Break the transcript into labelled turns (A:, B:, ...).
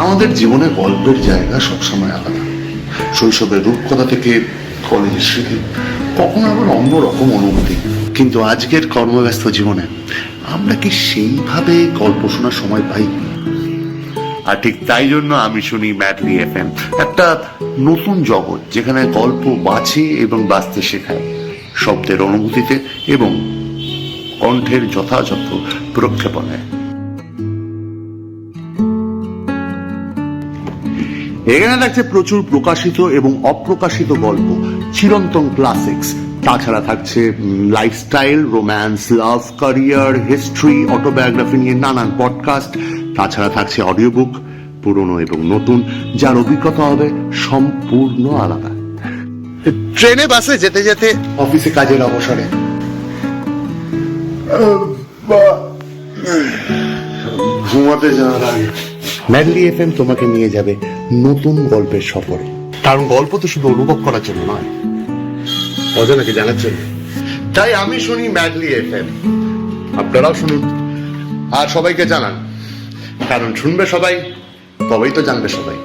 A: আমাদের জীবনে গল্পের জায়গা সবসময় আলাদা। শৈশবের রূপকথা থেকে কলেজের স্মৃতি, কখনো আবার অন্যরকম অনুভূতি। কিন্তু আজকের কর্মব্যস্ত জীবনে আমরা কি সেইভাবে গল্প শোনার সময় পাই? আর ঠিক তাই জন্য আমি শুনি ম্যাডলি এফএম, একটা নতুন জগৎ যেখানে গল্প বাঁচে এবং বাঁচতে শেখায়, শব্দের অনুভূতিতে এবং কণ্ঠের যথাযথ প্রক্ষেপণে। এখানে থাকছে প্রচুর প্রকাশিত এবং অপ্রকাশিত গল্প, চিরন্তন ক্লাসিক্স। তাছাড়া থাকছে লাইফস্টাইল, রোম্যান্স, লাভ, ক্যারিয়ার, হিস্ট্রি, অটোবায়োগ্রাফি নিয়ে নানান পডকাস্ট। তাছাড়া থাকছে অডিও বুক, পুরনো এবং নতুন, যার অভিজ্ঞতা হবে সম্পূর্ণ আলাদা। ট্রেনে, বাসে যেতে যেতে, অফিসে কাজের অবসরে, ঘুমাতে যাওয়ার আগে ম্যাডলি এফএম তোমাকে নিয়ে যাবে নতুন গল্পের সফরে। কারণ গল্প তো শুধু অনুভব করার জন্য নয়, অজানাকে জানার জন্য। তাই আমি শুনি ম্যাডলি এফএম, আপনারাও শুনুন আর সবাইকে জানান। কারণ শুনবে সবাই, তবেই তো জানবে সবাই।